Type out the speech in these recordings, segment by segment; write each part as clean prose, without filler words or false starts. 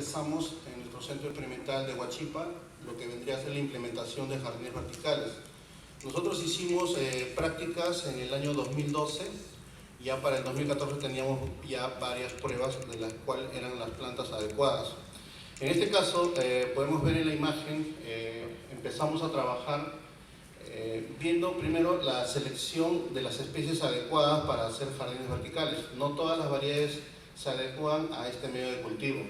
empezamos en nuestro centro experimental de Huachipa lo que vendría a ser la implementación de jardines verticales. Nosotros hicimos prácticas en el año 2012, ya para el 2014 teníamos ya varias pruebas de las cuales eran las plantas adecuadas. En este caso, podemos ver en la imagen, empezamos a trabajar viendo primero la selección de las especies adecuadas para hacer jardines verticales. No todas las variedades se adecuan a este medio de cultivo.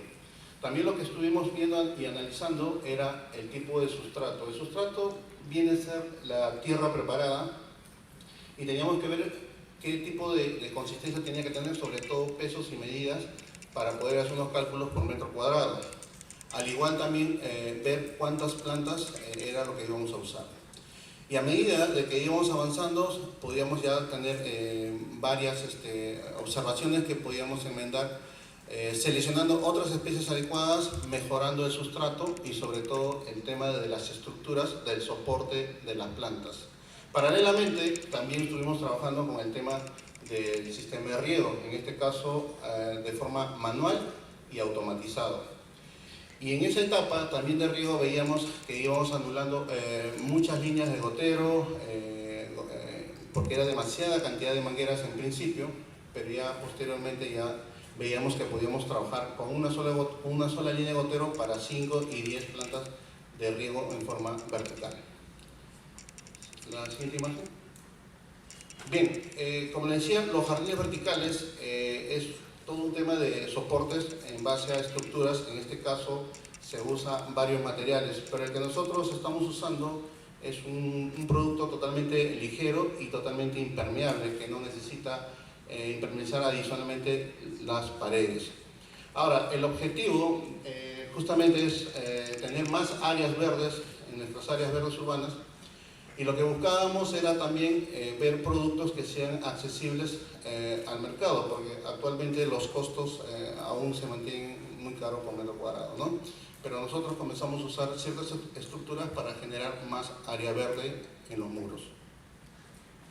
También lo que estuvimos viendo y analizando era el tipo de sustrato. El sustrato viene a ser la tierra preparada y teníamos que ver qué tipo de consistencia tenía que tener, sobre todo pesos y medidas, para poder hacer unos cálculos por metro cuadrado. Al igual también ver cuántas plantas era lo que íbamos a usar. Y a medida de que íbamos avanzando, podíamos ya tener varias observaciones que podíamos enmendar, seleccionando otras especies adecuadas, mejorando el sustrato y sobre todo el tema de las estructuras del soporte de las plantas. Paralelamente, también estuvimos trabajando con el tema del sistema de riego, en este caso de forma manual y automatizado. Y en esa etapa también de riego veíamos que íbamos anulando muchas líneas de gotero, porque era demasiada cantidad de mangueras en principio, pero ya posteriormente ya veíamos que podíamos trabajar con una sola línea de gotero para 5 y 10 plantas de riego en forma vertical. La siguiente imagen. Bien, como les decía, los jardines verticales es todo un tema de soportes en base a estructuras. En este caso se usan varios materiales, pero el que nosotros estamos usando es un producto totalmente ligero y totalmente impermeable, que no necesita impermeabilizar adicionalmente las paredes. Ahora, el objetivo justamente es tener más áreas verdes en nuestras áreas verdes urbanas, y lo que buscábamos era también ver productos que sean accesibles al mercado, porque actualmente los costos aún se mantienen muy caros por metro cuadrado, ¿no? Pero nosotros comenzamos a usar ciertas estructuras para generar más área verde en los muros.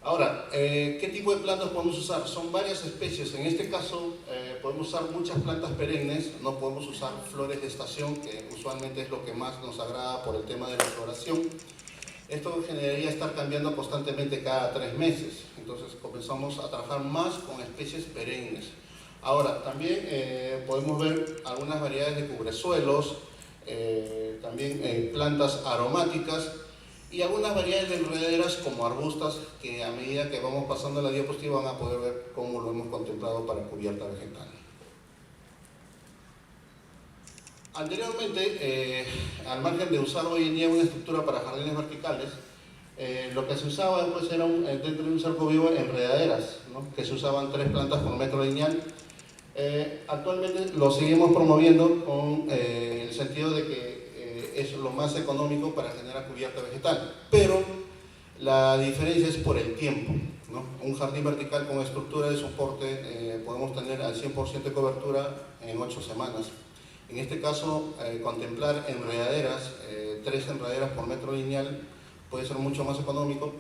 Ahora, ¿qué tipo de plantas podemos usar? Son varias especies. En este caso podemos usar muchas plantas perennes, no podemos usar flores de estación, que usualmente es lo que más nos agrada por el tema de la floración. Esto generaría estar cambiando constantemente cada 3 meses, entonces comenzamos a trabajar más con especies perennes. Ahora, también podemos ver algunas variedades de cubresuelos, también plantas aromáticas y algunas variedades de enredaderas como arbustas, que a medida que vamos pasando la diapositiva van a poder ver cómo lo hemos contemplado para cubierta vegetal. Anteriormente, al margen de usar hoy en día una estructura para jardines verticales, lo que se usaba pues, era dentro de un cerco vivo enredaderas, ¿no? Que se usaban 3 plantas por metro lineal. Actualmente lo seguimos promoviendo con el sentido de que es lo más económico para generar cubierta vegetal, pero la diferencia es por el tiempo, ¿no? Un jardín vertical con estructura de soporte podemos tener al 100% de cobertura en 8 semanas. En este caso, contemplar enredaderas, 3 enredaderas por metro lineal puede ser mucho más económico,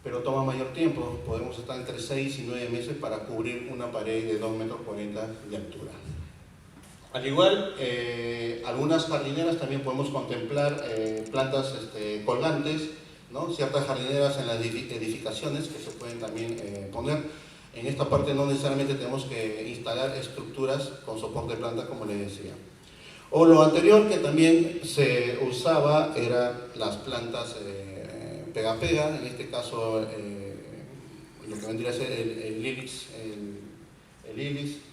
pero toma mayor tiempo. Podemos estar entre 6 y 9 meses para cubrir una pared de 2,40 metros de altura. Al igual, algunas jardineras también podemos contemplar plantas colgantes, ¿no? Ciertas jardineras en las edificaciones que se pueden también poner. En esta parte no necesariamente tenemos que instalar estructuras con soporte de planta, como les decía. O lo anterior que también se usaba eran las plantas pega-pega, en este caso lo que vendría a ser el iris,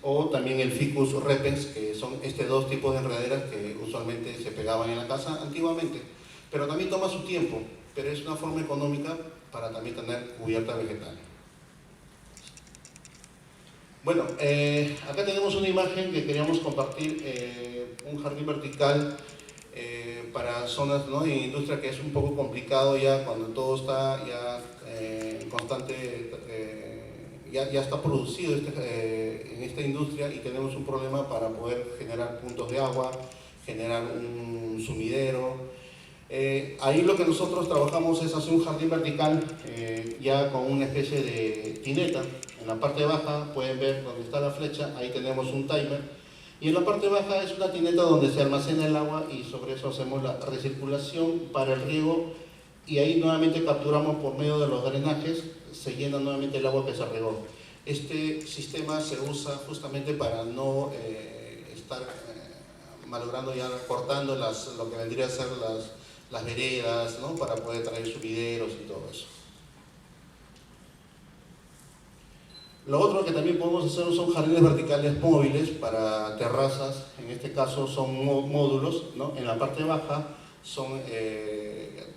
o también el ficus repens, que son dos tipos de enredaderas que usualmente se pegaban en la casa antiguamente, pero también toma su tiempo, pero es una forma económica para también tener cubierta vegetal. Bueno, acá tenemos una imagen que queríamos compartir, un jardín vertical para zonas, ¿no?, de industria, que es un poco complicado ya cuando todo está ya en constante, ya está producido en esta industria, y tenemos un problema para poder generar puntos de agua, generar un sumidero. Ahí lo que nosotros trabajamos es hacer un jardín vertical ya con una especie de tineta. En la parte baja pueden ver donde está la flecha, ahí tenemos un timer Y en la parte baja es una tineta donde se almacena el agua y sobre eso hacemos la recirculación para el riego, y ahí nuevamente capturamos por medio de los drenajes, se llena nuevamente el agua que se regó. Este sistema se usa justamente para no estar malogrando, ya cortando lo que vendría a ser las veredas, ¿no? Para poder traer sumideros y todo eso. Lo otro que también podemos hacer son jardines verticales móviles para terrazas. En este caso son módulos, ¿no? En la parte baja son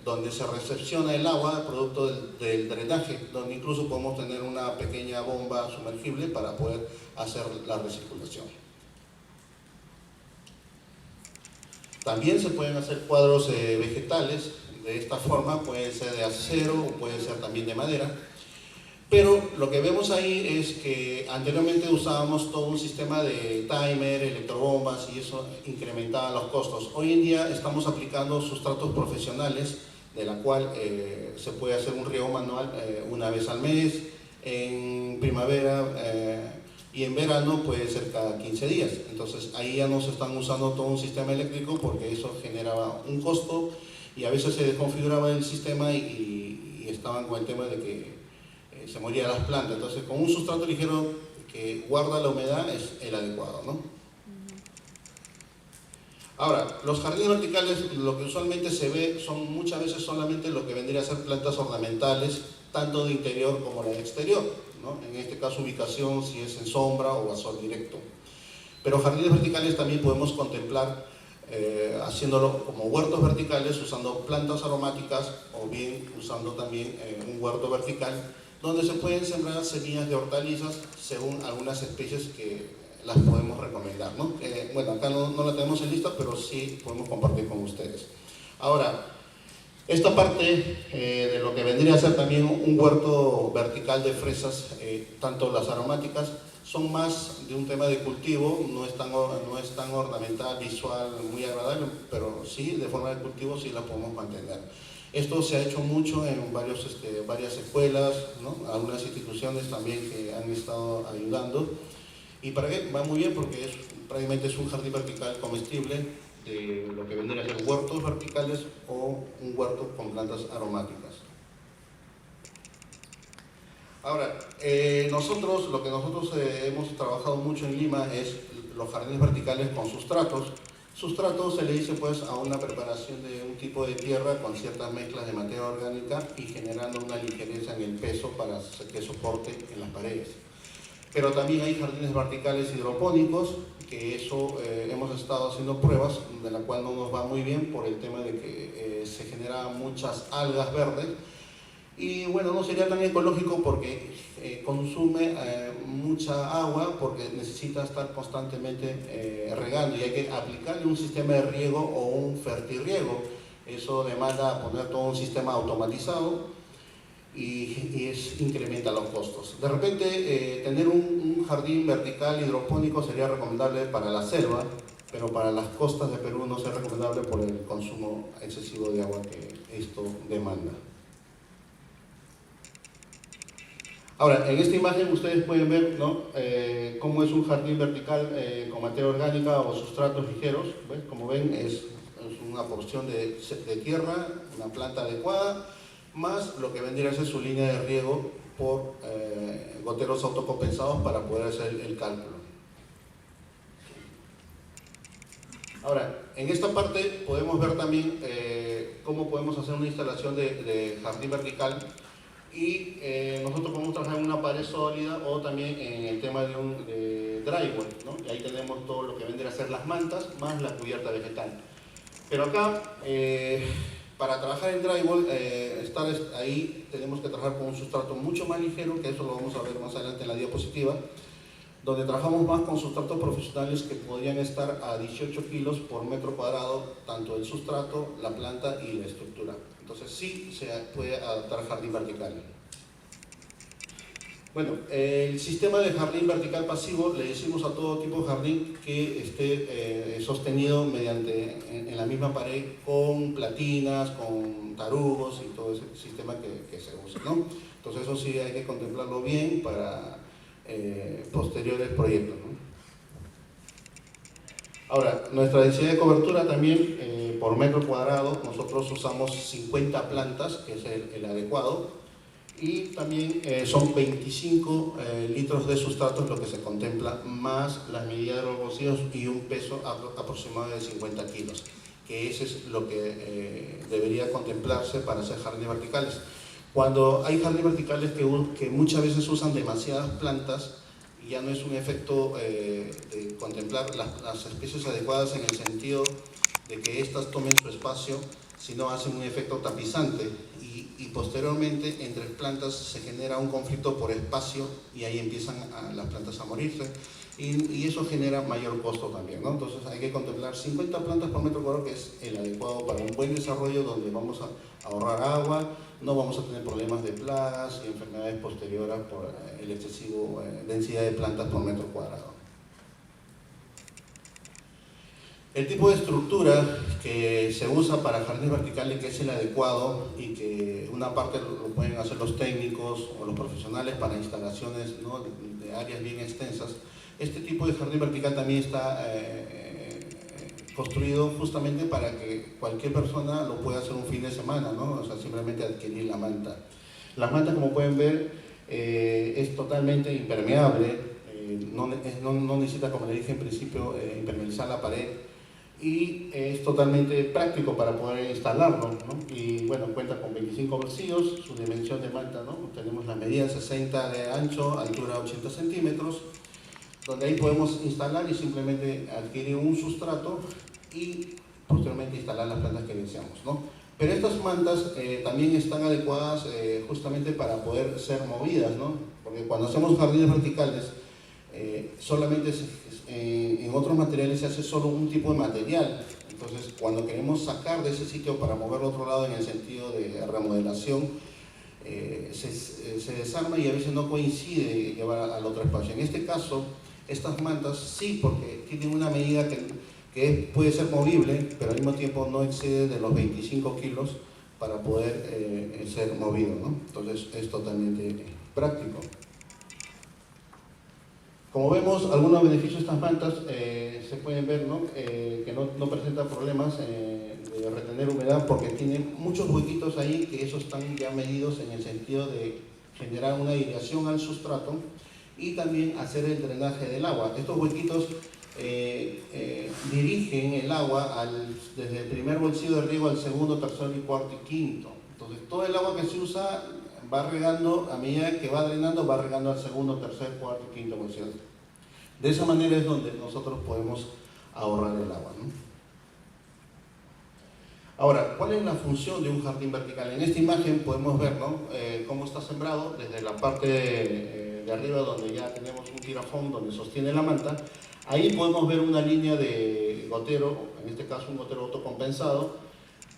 donde se recepciona el agua producto del drenaje, donde incluso podemos tener una pequeña bomba sumergible para poder hacer la recirculación. También se pueden hacer cuadros vegetales de esta forma, puede ser de acero o puede ser también de madera. Pero lo que vemos ahí es que anteriormente usábamos todo un sistema de timer, electrobombas, y eso incrementaba los costos. Hoy en día estamos aplicando sustratos profesionales, de la cual se puede hacer un riego manual una vez al mes, en primavera y en verano puede ser cada 15 días. Entonces ahí ya no se están usando todo un sistema eléctrico porque eso generaba un costo y a veces se desconfiguraba el sistema y estaban con el tema de que se morían las plantas. Entonces con un sustrato ligero que guarda la humedad es el adecuado, ¿no? Ahora, los jardines verticales, lo que usualmente se ve son muchas veces solamente lo que vendría a ser plantas ornamentales, tanto de interior como de exterior, ¿no? En este caso ubicación, si es en sombra o a sol directo. Pero jardines verticales también podemos contemplar haciéndolo como huertos verticales, usando plantas aromáticas, o bien usando también un huerto vertical, donde se pueden sembrar semillas de hortalizas según algunas especies que las podemos recomendar, ¿no? Bueno, acá no la tenemos en lista, pero sí podemos compartir con ustedes. Ahora, esta parte de lo que vendría a ser también un huerto vertical de fresas, tanto las aromáticas, son más de un tema de cultivo, no es tan ornamental, visual, muy agradable, pero sí, de forma de cultivo sí la podemos mantener. Esto se ha hecho mucho en varias escuelas, ¿no? Algunas instituciones también que han estado ayudando. ¿Y para qué? Va muy bien porque prácticamente es un jardín vertical comestible de lo que vendrían a ser huertos verticales o un huerto con plantas aromáticas. Ahora, lo que nosotros hemos trabajado mucho en Lima es los jardines verticales con sustratos. Sustrato se le dice pues a una preparación de un tipo de tierra con ciertas mezclas de materia orgánica y generando una ligereza en el peso para que soporte en las paredes. Pero también hay jardines verticales hidropónicos, que eso hemos estado haciendo pruebas, de la cual no nos va muy bien por el tema de que se generan muchas algas verdes. Y bueno, no sería tan ecológico porque consume mucha agua, porque necesita estar constantemente regando y hay que aplicarle un sistema de riego o un fertirriego. Eso demanda poner todo un sistema automatizado y incrementa los costos. De repente, tener un jardín vertical hidropónico sería recomendable para la selva, pero para las costas de Perú no sería recomendable por el consumo excesivo de agua que esto demanda. Ahora, en esta imagen ustedes pueden ver, ¿no? Cómo es un jardín vertical con materia orgánica o sustratos ligeros. ¿Ves? Como ven, es una porción de tierra, una planta adecuada, más lo que vendría a ser su línea de riego por goteros autocompensados para poder hacer el cálculo. Ahora, en esta parte podemos ver también cómo podemos hacer una instalación de jardín vertical. Y nosotros podemos trabajar en una pared sólida o también en el tema de drywall, ¿no? Y ahí tenemos todo lo que vendría a ser las mantas más la cubierta vegetal. Pero acá, para trabajar en drywall, ahí tenemos que trabajar con un sustrato mucho más ligero, que eso lo vamos a ver más adelante en la diapositiva, donde trabajamos más con sustratos profesionales que podrían estar a 18 kilos por metro cuadrado, tanto el sustrato, la planta y la estructura. Entonces sí se puede adaptar jardín vertical. Bueno, el sistema de jardín vertical pasivo le decimos a todo tipo de jardín que esté sostenido en la misma pared con platinas, con tarugos y todo ese sistema que se usa, ¿no? Entonces eso sí hay que contemplarlo bien para posteriores proyectos, ¿no? Ahora, nuestra densidad de cobertura también, por metro cuadrado, nosotros usamos 50 plantas, que es el adecuado, y también son 25 litros de sustrato lo que se contempla, más las medidas de los bolsillos y un peso aproximado de 50 kilos, que ese es lo que debería contemplarse para hacer jardines verticales. Cuando hay jardines verticales que muchas veces usan demasiadas plantas, ya no es un efecto de contemplar las especies adecuadas en el sentido de que éstas tomen su espacio, sino hacen un efecto tapizante y posteriormente entre plantas se genera un conflicto por espacio y ahí empiezan las plantas a morirse y eso genera mayor costo también, ¿no? Entonces hay que contemplar 50 plantas por metro cuadrado, que es el adecuado para un buen desarrollo donde vamos a ahorrar agua, no vamos a tener problemas de plagas y enfermedades posteriores por el excesivo densidad de plantas por metro cuadrado. El tipo de estructura que se usa para jardines verticales, que es el adecuado y que una parte lo pueden hacer los técnicos o los profesionales para instalaciones, ¿no?, de áreas bien extensas, este tipo de jardín vertical también está construido justamente para que cualquier persona lo pueda hacer un fin de semana, ¿no? O sea, simplemente adquirir la manta. La manta, como pueden ver, es totalmente impermeable, no necesita, como le dije en principio, impermeabilizar la pared, y es totalmente práctico para poder instalarlo, ¿no? Y bueno, cuenta con 25 bolsillos, su dimensión de manta, ¿no? Tenemos la medida 60 de ancho, altura 80 centímetros, donde ahí podemos instalar y simplemente adquirir un sustrato y posteriormente instalar las plantas que deseamos, ¿no? Pero estas mantas también están adecuadas justamente para poder ser movidas, ¿no? Porque cuando hacemos jardines verticales, solamente en otros materiales se hace solo un tipo de material. Entonces, cuando queremos sacar de ese sitio para moverlo a otro lado en el sentido de remodelación, se desarma y a veces no coincide llevar al otro espacio. En este caso, estas mantas sí, porque tienen una medida que puede ser movible, pero al mismo tiempo no excede de los 25 kilos para poder ser movido, ¿no? Entonces es totalmente práctico. Como vemos, algunos beneficios de estas mantas se pueden ver, ¿no? Que no presentan problemas de retener humedad porque tienen muchos huequitos ahí, que esos están ya medidos en el sentido de generar una aireación al sustrato y también hacer el drenaje del agua. Estos huequitos dirigen el agua desde el primer bolsillo de riego al segundo, tercero y cuarto y quinto. Entonces todo el agua que se usa va regando, a medida que va drenando, va regando al segundo, tercer, cuarto y quinto bolsillo. De esa manera es donde nosotros podemos ahorrar el agua, ¿no? Ahora, ¿cuál es la función de un jardín vertical? En esta imagen podemos ver, ¿no?, cómo está sembrado desde la parte de arriba, donde ya tenemos un tirafón donde sostiene la manta. Ahí podemos ver una línea de gotero, en este caso un gotero autocompensado,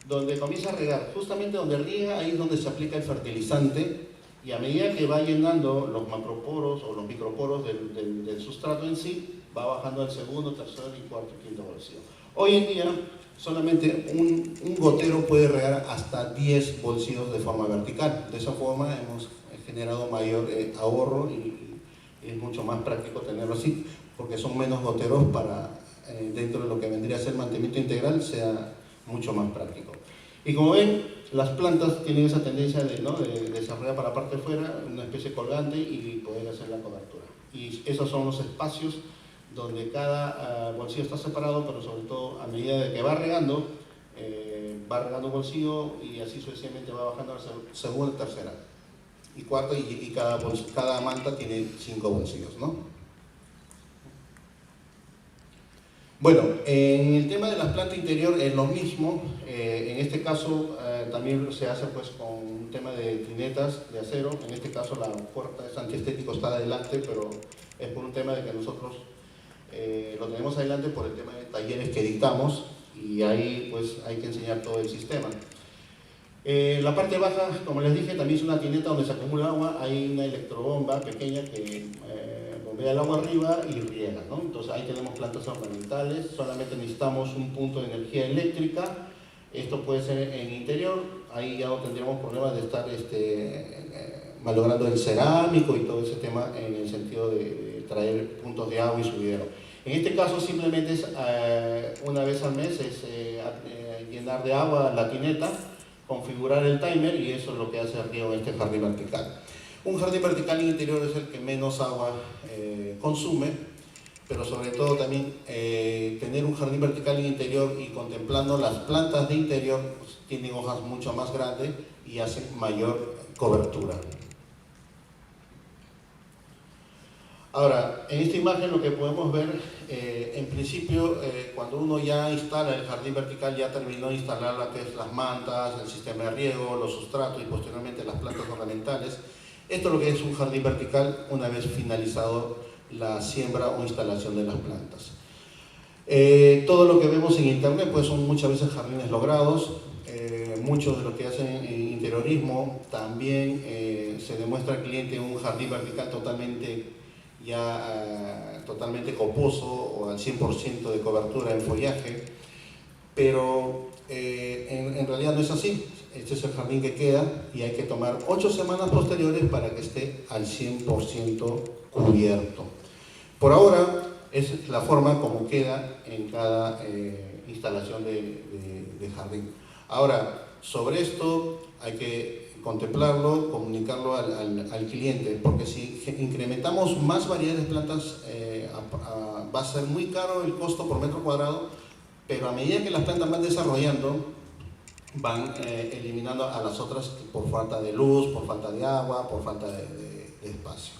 donde comienza a regar. Justamente donde riega, ahí es donde se aplica el fertilizante, y a medida que va llenando los macroporos o los microporos del sustrato en sí, va bajando al segundo, tercer y cuarto y quinto bolsillo. Hoy en día, solamente un gotero puede regar hasta 10 bolsillos de forma vertical. De esa forma hemos generado mayor ahorro y es mucho más práctico tenerlo así, porque son menos goteros para, dentro de lo que vendría a ser mantenimiento integral, sea mucho más práctico. Y como ven, las plantas tienen esa tendencia de desarrollar para la parte de fuera una especie colgante y poder hacer la cobertura. Y esos son los espacios donde cada bolsillo está separado, pero sobre todo a medida de que va regando bolsillo y así sucesivamente va bajando a la segunda, tercera y cuarta, y cada manta tiene 5 bolsillos, ¿no? Bueno, en el tema de las plantas interior es lo mismo. En este caso también se hace pues con un tema de trinetas de acero. En este caso la puerta es antiestético, está adelante, pero es por un tema de que nosotros lo tenemos adelante por el tema de talleres que dictamos, y ahí pues hay que enseñar todo el sistema. La parte baja, como les dije, también es una tineta donde se acumula agua. Hay una electrobomba pequeña que bombea el agua arriba y riega, ¿no? Entonces ahí tenemos plantas ornamentales. Solamente necesitamos un punto de energía eléctrica. Esto puede ser en interior, ahí ya no tendríamos problemas de estar malogrando el cerámico y todo ese tema en el sentido de traer puntos de agua y subidero. En este caso simplemente es una vez al mes, es llenar de agua la tineta, configurar el timer y eso es lo que hace el riego en este jardín vertical. Un jardín vertical interior es el que menos agua consume, pero sobre todo también tener un jardín vertical en interior y contemplando las plantas de interior, pues, tienen hojas mucho más grandes y hacen mayor cobertura. Ahora, en esta imagen lo que podemos ver, en principio, cuando uno ya instala el jardín vertical, ya terminó de instalar lo que es las mantas, el sistema de riego, los sustratos y posteriormente las plantas ornamentales. Esto es lo que es un jardín vertical una vez finalizado la siembra o instalación de las plantas. Todo lo que vemos en internet pues son muchas veces jardines logrados. Muchos de los que hacen interiorismo también se demuestra al cliente un jardín vertical totalmente coposo o al 100% de cobertura en follaje, pero en realidad no es así. Este es el jardín que queda y hay que tomar 8 semanas posteriores para que esté al 100% cubierto. Por ahora es la forma como queda en cada instalación de jardín. Ahora, sobre esto hay que contemplarlo, comunicarlo al cliente, porque si incrementamos más variedades de plantas va a ser muy caro el costo por metro cuadrado, pero a medida que las plantas van desarrollando, van eliminando a las otras por falta de luz, por falta de agua, por falta de espacio.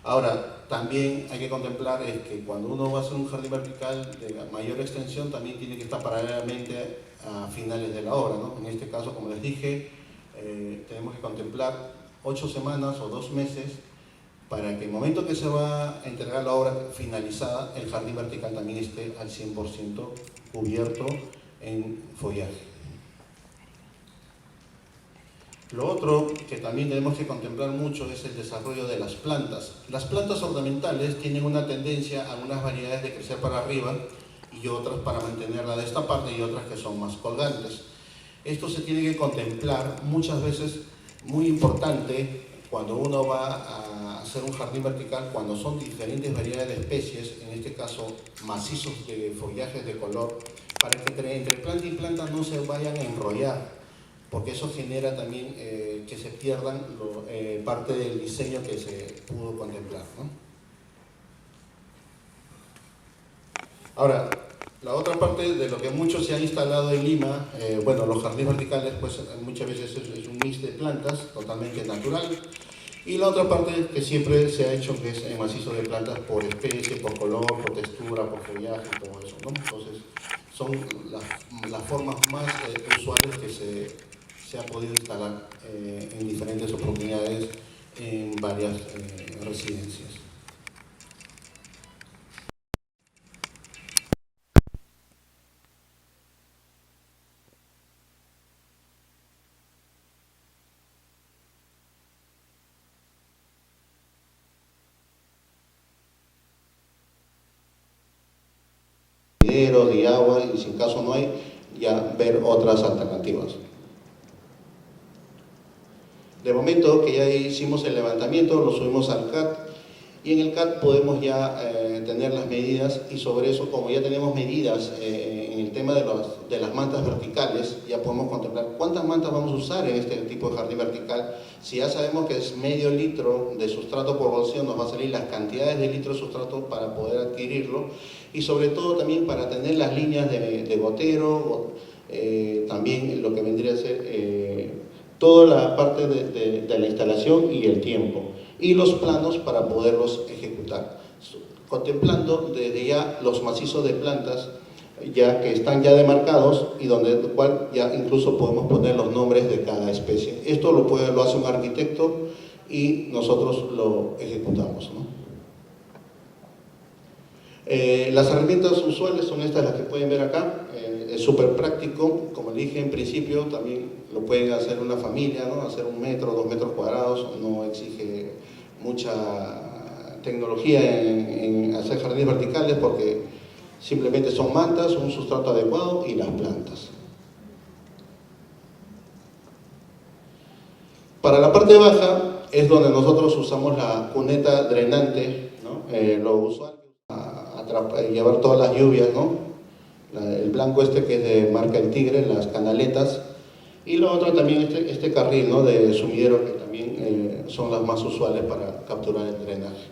Ahora, también hay que contemplar que cuando uno va a hacer un jardín vertical de mayor extensión, también tiene que estar paralelamente a finales de la obra, ¿no? En este caso, como les dije, tenemos que contemplar 8 semanas o 2 meses para que el momento que se va a entregar la obra finalizada, el jardín vertical también esté al 100% cubierto en follaje. Lo otro que también tenemos que contemplar mucho es el desarrollo de las plantas. Las plantas ornamentales tienen una tendencia a unas variedades de crecer para arriba y otras para mantenerla de esta parte y otras que son más colgantes. Esto se tiene que contemplar muchas veces, muy importante, cuando uno va a hacer un jardín vertical, cuando son diferentes variedades de especies, en este caso macizos de follajes de color, para que entre planta y planta no se vayan a enrollar, porque eso genera también que se pierdan parte del diseño que se pudo contemplar, ¿no? Ahora, la otra parte de lo que mucho se ha instalado en Lima, bueno, los jardines verticales, pues muchas veces es un mix de plantas totalmente natural, y la otra parte que siempre se ha hecho, que es en macizo de plantas por especie, por color, por textura, por follaje y todo eso, ¿no? Entonces, son las formas más usuales que se ha podido instalar en diferentes oportunidades en varias residencias. De agua y si en caso no hay, ya ver otras alternativas. De momento que ya hicimos el levantamiento, lo subimos al CAT y en el CAT podemos ya tener las medidas y sobre eso, como ya tenemos medidas en el tema de las mantas verticales, ya podemos contemplar cuántas mantas vamos a usar en este tipo de jardín vertical. Si ya sabemos que es medio litro de sustrato por bolsillo, nos va a salir las cantidades de litros de sustrato para poder adquirirlo y sobre todo también para tener las líneas de gotero, también lo que vendría a ser toda la parte de la instalación y el tiempo y los planos para poderlos ejecutar, contemplando desde ya los macizos de plantas ya que están ya demarcados y donde el cual ya incluso podemos poner los nombres de cada especie. Esto lo hace un arquitecto y nosotros lo ejecutamos, ¿no? Las herramientas usuales son estas, las que pueden ver acá. Es súper práctico, como le dije en principio, también lo pueden hacer una familia, ¿no? Hacer 1 metro, 2 metros cuadrados, no exige mucha tecnología en hacer jardines verticales porque simplemente son mantas, un sustrato adecuado y las plantas. Para la parte baja es donde nosotros usamos la cuneta drenante, ¿no? Lo usual a llevar todas las lluvias, ¿no? El blanco este que es de marca El Tigre, las canaletas, y lo otro también este carril, ¿no? De sumidero, que también son las más usuales para capturar el drenaje.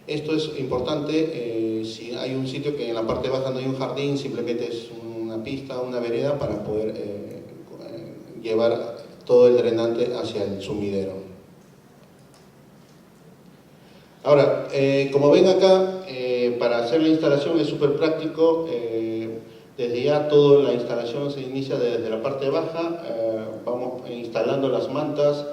Esto es importante, si hay un sitio que en la parte baja no hay un jardín, simplemente es una pista, una vereda para poder llevar todo el drenante hacia el sumidero. Ahora, como ven acá, para hacer la instalación es súper práctico. Desde ya toda la instalación se inicia desde la parte baja, vamos instalando las mantas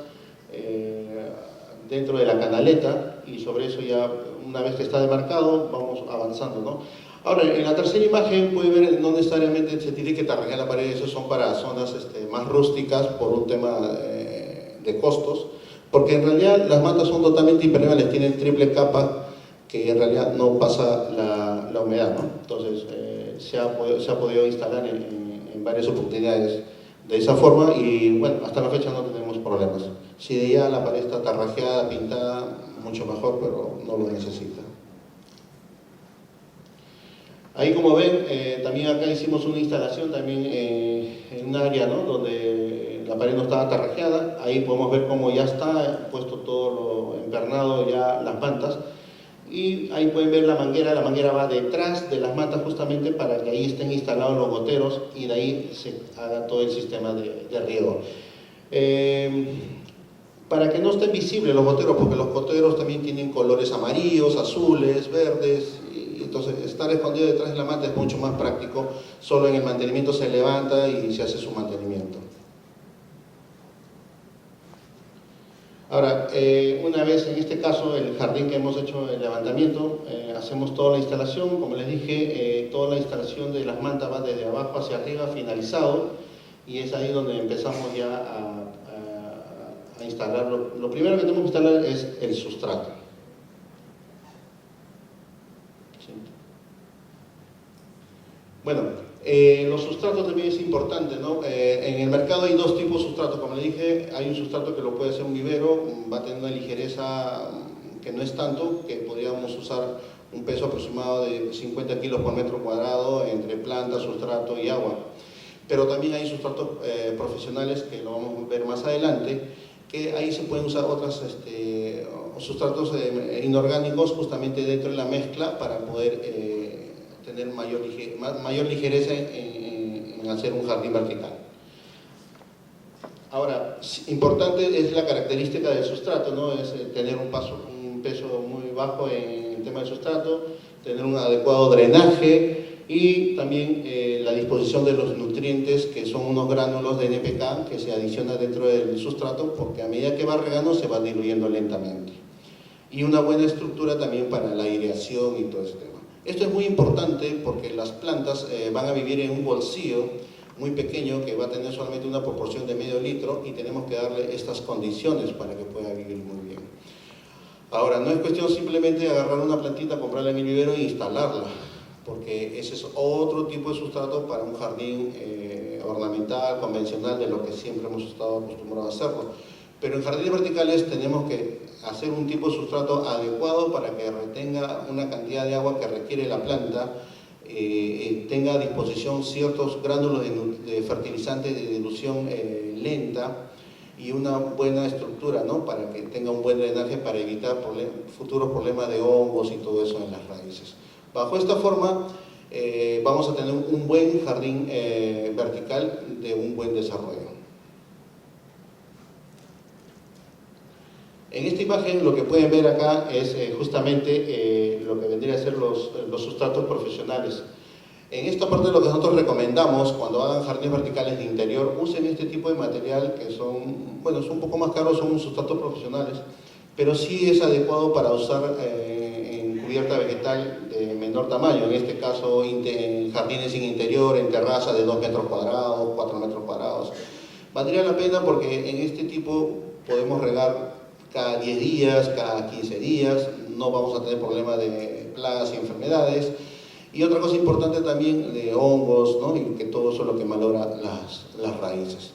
dentro de la canaleta y sobre eso ya una vez que está demarcado vamos avanzando, ¿no? Ahora, en la tercera imagen puede ver no necesariamente se tiene que tarrajear la pared, eso son para zonas más rústicas por un tema de costos, porque en realidad las mantas son totalmente impermeables, tienen triple capa que en realidad no pasa la humedad, ¿no? Entonces se ha podido instalar en varias oportunidades de esa forma y bueno, hasta la fecha no tenemos problemas. Si de ya la pared está tarrajeada, pintada, mucho mejor, pero no lo necesita. Ahí como ven, también acá hicimos una instalación también en un área, ¿no? Donde la pared no estaba tarrajeada. Ahí podemos ver cómo ya está puesto todo lo empernado, ya las mantas. Y ahí pueden ver la manguera va detrás de las mantas justamente para que ahí estén instalados los goteros y de ahí se haga todo el sistema de riego. Para que no estén visibles los goteros, porque los goteros también tienen colores amarillos, azules, verdes, y entonces estar escondido detrás de la manta es mucho más práctico, solo en el mantenimiento se levanta y se hace su mantenimiento. Ahora, una vez en este caso, el jardín que hemos hecho el levantamiento, hacemos toda la instalación, como les dije, toda la instalación de las mantas va desde abajo hacia arriba finalizado y es ahí donde empezamos ya a instalar. Lo primero que tenemos que instalar es el sustrato. ¿Sí? Bueno, los sustratos también es importante, ¿no? En el mercado hay dos tipos de sustrato, como le dije, hay un sustrato que lo puede hacer un vivero, va a tener una ligereza que no es tanto, que podríamos usar un peso aproximado de 50 kilos por metro cuadrado entre planta, sustrato y agua. Pero también hay sustratos profesionales, que lo vamos a ver más adelante, que ahí se pueden usar otros sustratos inorgánicos justamente dentro de la mezcla para poder tener mayor ligereza en hacer un jardín vertical. Ahora, importante es la característica del sustrato, ¿no? Es tener un peso muy bajo en el tema del sustrato, tener un adecuado drenaje y también la disposición de los nutrientes, que son unos gránulos de NPK que se adicionan dentro del sustrato, porque a medida que va regando se va diluyendo lentamente. Y una buena estructura también para la aireación y todo este tema. Esto es muy importante porque las plantas van a vivir en un bolsillo muy pequeño que va a tener solamente una proporción de medio litro y tenemos que darle estas condiciones para que pueda vivir muy bien. Ahora, no es cuestión simplemente de agarrar una plantita, comprarla en el vivero e instalarla, porque ese es otro tipo de sustrato para un jardín ornamental, convencional, de lo que siempre hemos estado acostumbrados a hacerlo. Pero en jardines verticales tenemos que hacer un tipo de sustrato adecuado para que retenga una cantidad de agua que requiere la planta, tenga a disposición ciertos gránulos de fertilizantes de dilución lenta y una buena estructura, ¿no? Para que tenga un buen drenaje para evitar futuros problemas de hongos y todo eso en las raíces. Bajo esta forma vamos a tener un buen jardín vertical de un buen desarrollo. En esta imagen lo que pueden ver acá es justamente lo que vendría a ser los sustratos profesionales. En esta parte lo que nosotros recomendamos cuando hagan jardines verticales de interior, usen este tipo de material que son, bueno, son un poco más caros, son sustratos profesionales, pero sí es adecuado para usar en cubierta vegetal de menor tamaño, en este caso en jardines sin interior, en terrazas de 2 metros cuadrados, 4 metros cuadrados. Valdría la pena porque en este tipo podemos regar cada 10 días, cada 15 días, no vamos a tener problemas de plagas y enfermedades. Y otra cosa importante también de hongos, ¿no? Y que todo eso es lo que malogra las raíces.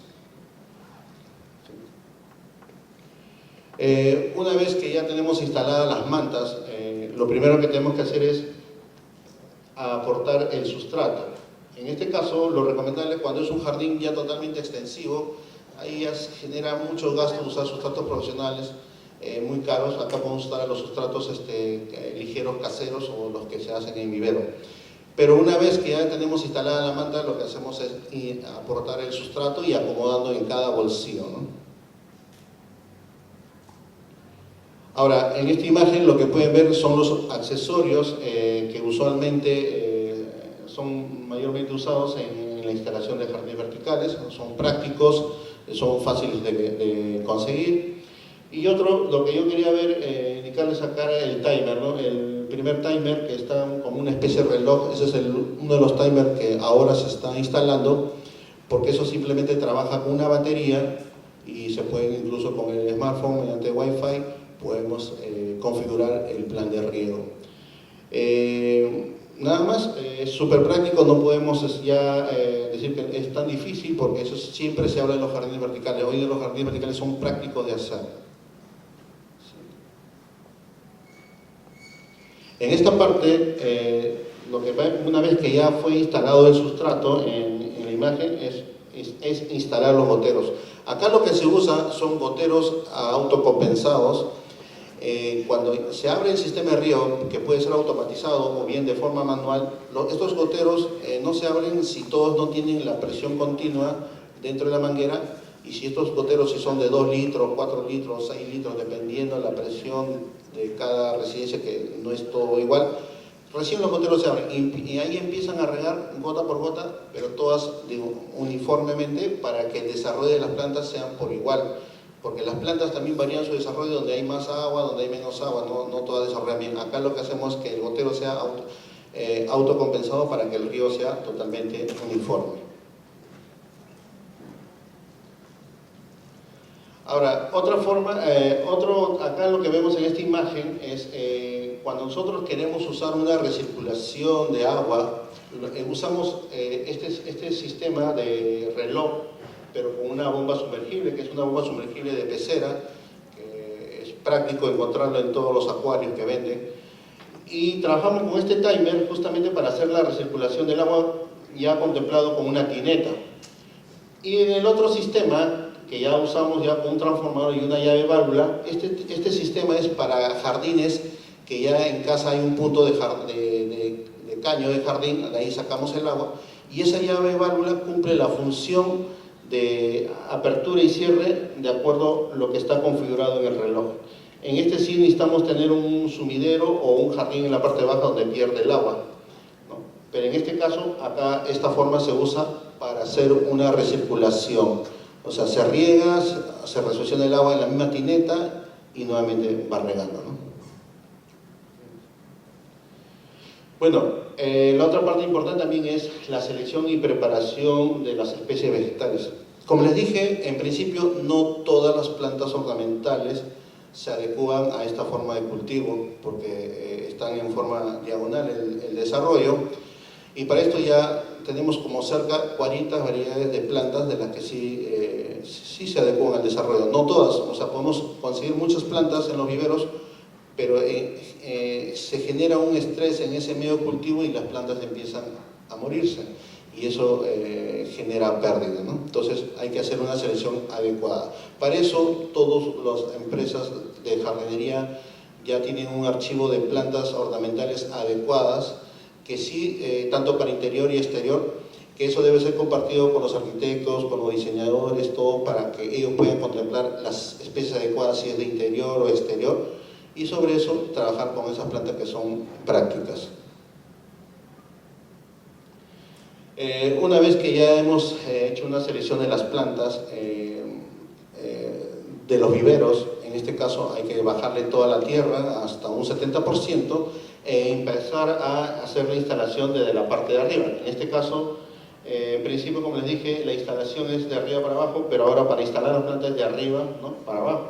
Una vez que ya tenemos instaladas las mantas, lo primero que tenemos que hacer es a aportar el sustrato. En este caso, lo recomendable cuando es un jardín ya totalmente extensivo, ahí ya se genera mucho gasto usar sustratos profesionales muy caros. Acá podemos usar los sustratos ligeros caseros o los que se hacen en vivero. Pero una vez que ya tenemos instalada la manta, lo que hacemos es aportar el sustrato y acomodando en cada bolsillo, ¿no? Ahora, en esta imagen lo que pueden ver son los accesorios que usualmente son mayormente usados en la instalación de jardines verticales. Son prácticos, son fáciles de conseguir. Y otro, lo que yo quería ver, indicarles acá era el timer, ¿no? El primer timer, que está como una especie de reloj. Ese es uno de los timers que ahora se está instalando, porque eso simplemente trabaja con una batería y se puede incluso con el smartphone mediante Wi-Fi podemos configurar el plan de riego. Nada más, es súper práctico, no podemos ya decir que es tan difícil, porque eso siempre se habla de los jardines verticales. Hoy los jardines verticales son prácticos de hacer. En esta parte, una vez que ya fue instalado el sustrato en la imagen, es instalar los goteros. Acá lo que se usa son goteros autocompensados. Cuando se abre el sistema de riego, que puede ser automatizado o bien de forma manual, estos goteros no se abren si todos no tienen la presión continua dentro de la manguera, y si estos goteros si son de 2 litros, 4 litros, 6 litros, dependiendo de la presión de cada residencia, que no es todo igual, recién los goteros se abren y ahí empiezan a regar gota por gota, pero todas, digo, uniformemente, para que el desarrollo de las plantas sean por igual. Porque las plantas también varían su desarrollo, donde hay más agua, donde hay menos agua, no todas desarrollan bien. Acá lo que hacemos es que el gotero sea autocompensado para que el riego sea totalmente uniforme. Ahora, otra forma, acá lo que vemos en esta imagen es cuando nosotros queremos usar una recirculación de agua, usamos este sistema de reloj, pero con una bomba sumergible, que es una bomba sumergible de pecera, que es práctico encontrarlo en todos los acuarios que venden. Y trabajamos con este timer justamente para hacer la recirculación del agua, ya contemplado con una tineta. Y en el otro sistema, que ya usamos ya con un transformador y una llave válvula, este sistema es para jardines que ya en casa hay un punto de caño de jardín, de ahí sacamos el agua, y esa llave válvula cumple la función de apertura y cierre de acuerdo a lo que está configurado en el reloj. En este sí necesitamos tener un sumidero o un jardín en la parte baja donde pierde el agua, ¿no? Pero en este caso, acá esta forma se usa para hacer una recirculación. O sea, se riega, se resucciona el agua en la misma tineta y nuevamente va regando, ¿no? Bueno, la otra parte importante también es la selección y preparación de las especies vegetales. Como les dije, en principio no todas las plantas ornamentales se adecúan a esta forma de cultivo, porque están en forma diagonal el desarrollo, y para esto ya tenemos como cerca 40 variedades de plantas de las que sí se adecuan al desarrollo. No todas, o sea, podemos conseguir muchas plantas en los viveros, pero se genera un estrés en ese medio cultivo y las plantas empiezan a morirse, y eso genera pérdida, ¿no? Entonces hay que hacer una selección adecuada. Para eso todas las empresas de jardinería ya tienen un archivo de plantas ornamentales adecuadas, que sí, tanto para interior y exterior, que eso debe ser compartido con los arquitectos, con los diseñadores, todo, para que ellos puedan contemplar las especies adecuadas, si es de interior o exterior, y sobre eso trabajar con esas plantas que son prácticas. Una vez que ya hemos hecho una selección de las plantas de los viveros, en este caso hay que bajarle toda la tierra hasta un 70% e empezar a hacer la instalación desde la parte de arriba. En este caso, en principio, como les dije, la instalación es de arriba para abajo, pero ahora para instalar las plantas de arriba, ¿no?, para abajo.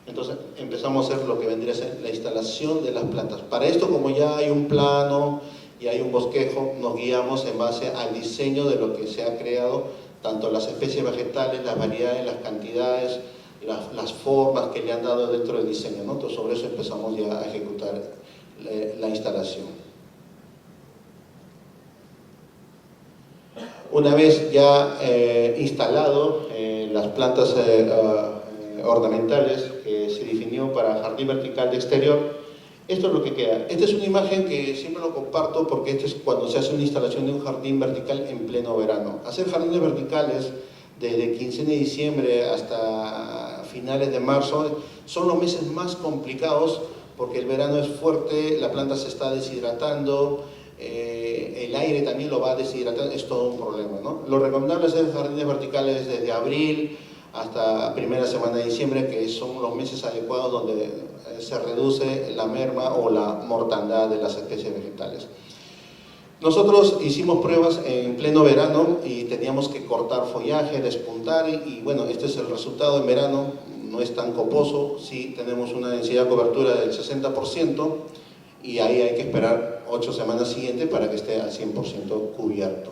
Entonces empezamos a hacer lo que vendría a ser la instalación de las plantas. Para esto, como ya hay un plano y hay un bosquejo, nos guiamos en base al diseño de lo que se ha creado, tanto las especies vegetales, las variedades, las cantidades, las formas que le han dado dentro del diseño, ¿no? Entonces sobre eso empezamos ya a ejecutar la instalación. Una vez ya instalado las plantas ornamentales que se definió para jardín vertical de exterior, esto es lo que queda. Esta es una imagen que siempre lo comparto porque este es cuando se hace una instalación de un jardín vertical en pleno verano. Hacer jardines verticales desde quincena de diciembre hasta finales de marzo son los meses más complicados porque el verano es fuerte, la planta se está deshidratando, el aire también lo va a deshidratar, es todo un problema, ¿no? Lo recomendable es hacer jardines verticales desde abril hasta primera semana de diciembre, que son los meses adecuados donde se reduce la merma o la mortandad de las especies vegetales. Nosotros hicimos pruebas en pleno verano y teníamos que cortar follaje, despuntar y bueno, este es el resultado en verano, no es tan coposo, sí tenemos una densidad de cobertura del 60% y ahí hay que esperar 8 semanas siguientes para que esté al 100% cubierto.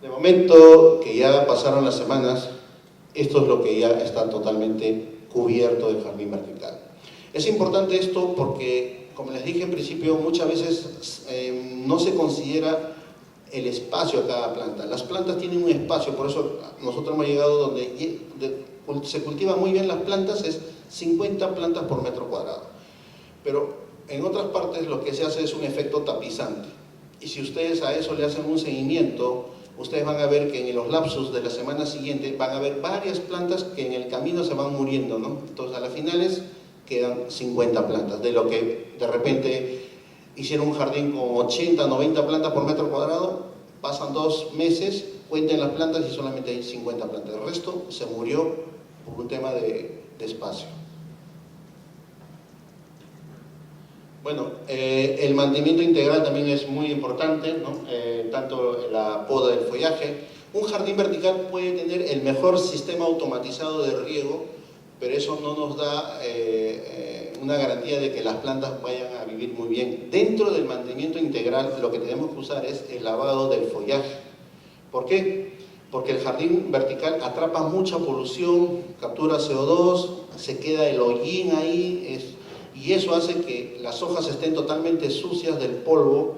De momento que ya pasaron las semanas, esto es lo que ya está totalmente cubierto del jardín vertical. Es importante esto porque, como les dije en principio, muchas veces no se considera el espacio a cada planta. Las plantas tienen un espacio, por eso nosotros hemos llegado donde se cultivan muy bien las plantas, es 50 plantas por metro cuadrado. Pero en otras partes lo que se hace es un efecto tapizante. Y si ustedes a eso le hacen un seguimiento, ustedes van a ver que en los lapsos de la semana siguiente van a ver varias plantas que en el camino se van muriendo, ¿no? Entonces a las finales quedan 50 plantas, de lo que de repente hicieron un jardín con 80, 90 plantas por metro cuadrado, pasan 2 meses, cuenten las plantas y solamente hay 50 plantas. El resto se murió por un tema de espacio. Bueno, el mantenimiento integral también es muy importante, ¿no? Tanto la poda del follaje. Un jardín vertical puede tener el mejor sistema automatizado de riego, pero eso no nos da una garantía de que las plantas vayan a vivir muy bien. Dentro del mantenimiento integral lo que tenemos que usar es el lavado del follaje. ¿Por qué? Porque el jardín vertical atrapa mucha polución, captura CO2, se queda el hollín ahí, y eso hace que las hojas estén totalmente sucias del polvo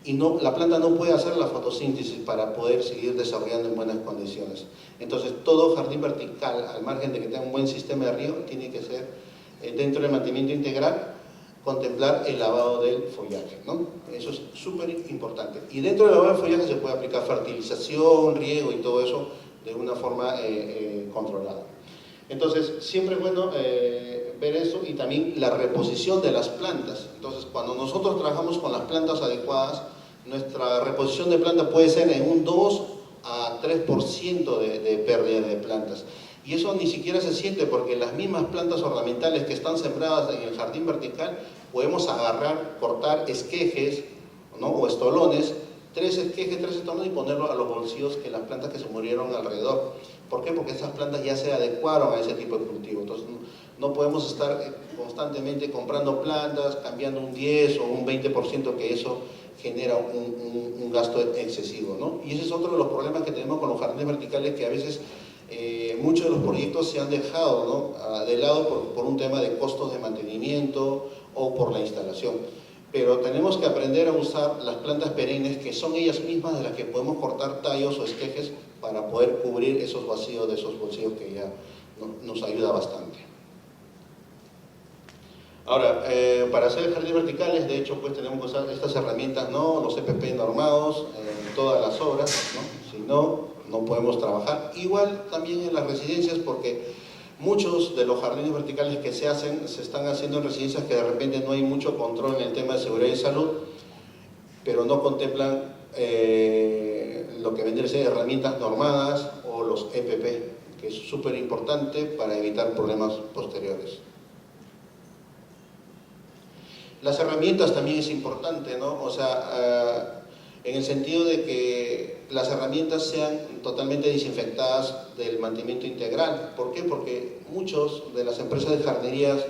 y la planta no puede hacer la fotosíntesis para poder seguir desarrollando en buenas condiciones. Entonces, todo jardín vertical, al margen de que tenga un buen sistema de riego, tiene que ser, dentro del mantenimiento integral, contemplar el lavado del follaje, ¿no? Eso es súper importante. Y dentro del lavado del follaje se puede aplicar fertilización, riego y todo eso de una forma controlada. Entonces, siempre es bueno ver eso y también la reposición de las plantas. Entonces, cuando nosotros trabajamos con las plantas adecuadas, nuestra reposición de plantas puede ser en un 2 a 3% de pérdida de plantas. Y eso ni siquiera se siente porque las mismas plantas ornamentales que están sembradas en el jardín vertical, podemos agarrar, cortar esquejes, ¿no? O estolones, 3 esquejes, 3 estolones y ponerlos a los bolsillos que las plantas que se murieron alrededor. ¿Por qué? Porque esas plantas ya se adecuaron a ese tipo de cultivo. Entonces, no podemos estar constantemente comprando plantas, cambiando un 10 o un 20%, que eso genera un gasto excesivo, ¿no? Y ese es otro de los problemas que tenemos con los jardines verticales, que a veces muchos de los proyectos se han dejado, ¿no?, de lado por un tema de costos de mantenimiento o por la instalación. Pero tenemos que aprender a usar las plantas perennes, que son ellas mismas de las que podemos cortar tallos o esquejes para poder cubrir esos vacíos de esos bolsillos, que ya nos ayuda bastante. Ahora, para hacer jardines verticales, de hecho, pues tenemos que usar estas herramientas, ¿no?, los EPP normados en todas las obras, ¿no? Si no, no podemos trabajar. Igual también en las residencias, porque muchos de los jardines verticales que se hacen, se están haciendo en residencias que de repente no hay mucho control en el tema de seguridad y salud, pero no contemplan lo que vendría a ser herramientas normadas o los EPP, que es súper importante para evitar problemas posteriores. Las herramientas también es importante, ¿no? O sea, en el sentido de que las herramientas sean totalmente desinfectadas del mantenimiento integral. ¿Por qué? Porque muchos de las empresas de jardinerías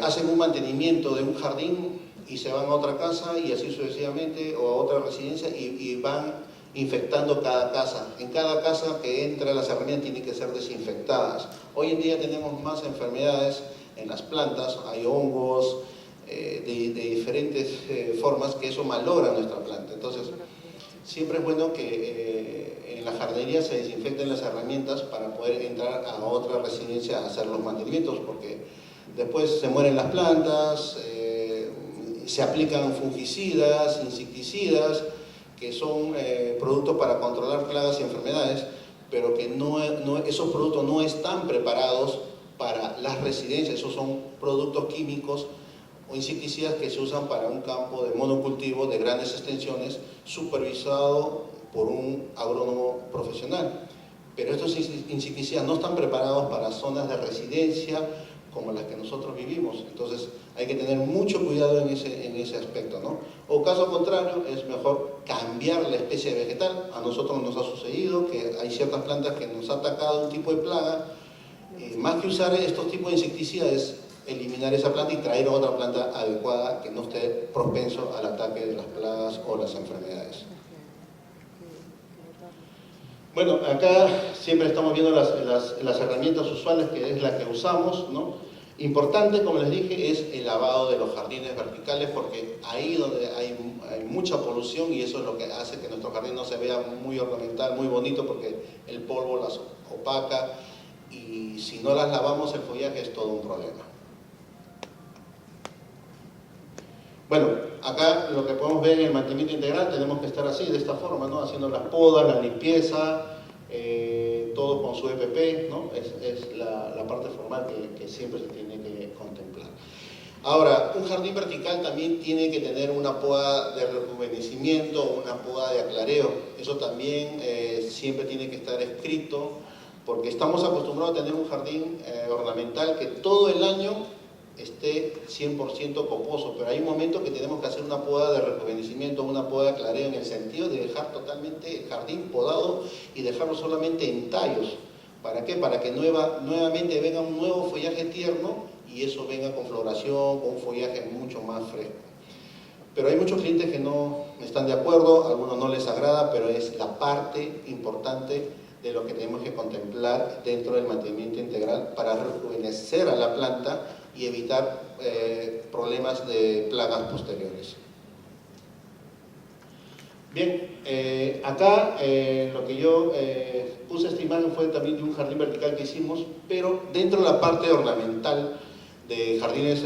hacen un mantenimiento de un jardín y se van a otra casa y así sucesivamente, o a otra residencia, y van infectando cada casa. En cada casa que entra, las herramientas tienen que ser desinfectadas. Hoy en día tenemos más enfermedades en las plantas, hay hongos, de diferentes formas, que eso malogra nuestra planta. Entonces, siempre es bueno que en la jardinería se desinfecten las herramientas para poder entrar a otra residencia a hacer los mantenimientos, porque después se mueren las plantas, se aplican fungicidas, insecticidas, que son productos para controlar plagas y enfermedades, pero que esos productos no están preparados para las residencias. Esos son productos químicos o insecticidas que se usan para un campo de monocultivo de grandes extensiones, supervisado por un agrónomo profesional. Pero estos insecticidas no están preparados para zonas de residencia como las que nosotros vivimos. Entonces hay que tener mucho cuidado en ese aspecto, ¿no? O caso contrario, es mejor cambiar la especie de vegetal. A nosotros nos ha sucedido que hay ciertas plantas que nos ha atacado un tipo de plaga. Más que usar estos tipos de insecticidas, es eliminar esa planta y traer otra planta adecuada que no esté propenso al ataque de las plagas o las enfermedades. Bueno, acá siempre estamos viendo las herramientas usuales, que es la que usamos, ¿no? Importante, como les dije, es el lavado de los jardines verticales, porque ahí donde hay mucha polución, y eso es lo que hace que nuestro jardín no se vea muy ornamental, muy bonito, porque el polvo las opaca, y si no las lavamos el follaje es todo un problema. Bueno, acá lo que podemos ver en el mantenimiento integral, tenemos que estar así, de esta forma, ¿no? Haciendo las podas, la limpieza, todo con su EPP, ¿no? Es la parte formal que siempre se tiene que contemplar. Ahora, un jardín vertical también tiene que tener una poda de rejuvenecimiento, una poda de aclareo. Eso también siempre tiene que estar escrito, porque estamos acostumbrados a tener un jardín ornamental que todo el año esté 100% coposo, pero hay un momento que tenemos que hacer una poda de rejuvenecimiento, una poda de aclareo, en el sentido de dejar totalmente el jardín podado y dejarlo solamente en tallos. ¿Para qué? Para que nuevamente venga un nuevo follaje tierno y eso venga con floración, con un follaje mucho más fresco. Pero hay muchos clientes que no están de acuerdo, a algunos no les agrada, pero es la parte importante de lo que tenemos que contemplar dentro del mantenimiento integral para rejuvenecer a la planta y evitar problemas de plagas posteriores. Bien, acá lo que yo puse esta imagen fue también de un jardín vertical que hicimos, pero dentro de la parte ornamental de jardines,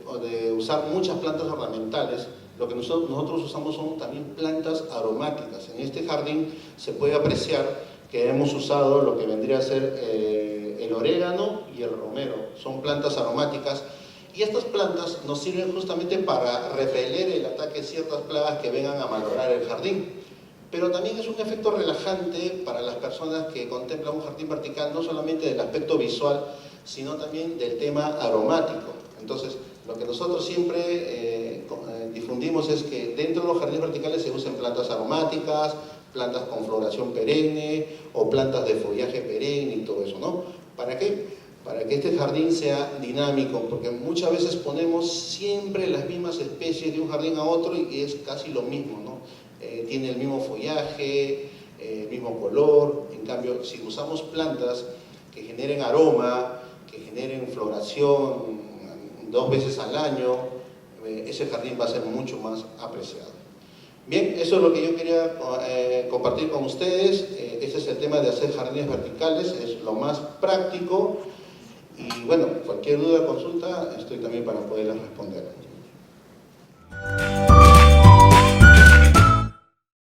o de usar muchas plantas ornamentales, lo que nosotros usamos son también plantas aromáticas. En este jardín se puede apreciar que hemos usado lo que vendría a ser el orégano y el romero. Son plantas aromáticas y estas plantas nos sirven justamente para repeler el ataque de ciertas plagas que vengan a malograr el jardín. Pero también es un efecto relajante para las personas que contemplan un jardín vertical, no solamente del aspecto visual, sino también del tema aromático. Entonces, lo que nosotros siempre difundimos es que dentro de los jardines verticales se usen plantas aromáticas, plantas con floración perenne o plantas de follaje perenne y todo eso, ¿no? ¿Para qué? Para que este jardín sea dinámico, porque muchas veces ponemos siempre las mismas especies de un jardín a otro y es casi lo mismo, ¿no? Tiene el mismo follaje, el mismo color. En cambio, si usamos plantas que generen aroma, que generen floración 2 veces al año, ese jardín va a ser mucho más apreciado. Bien, eso es lo que yo quería compartir con ustedes. Ese es el tema de hacer jardines verticales, es lo más práctico. Y bueno, cualquier duda o consulta, estoy también para poderles responder.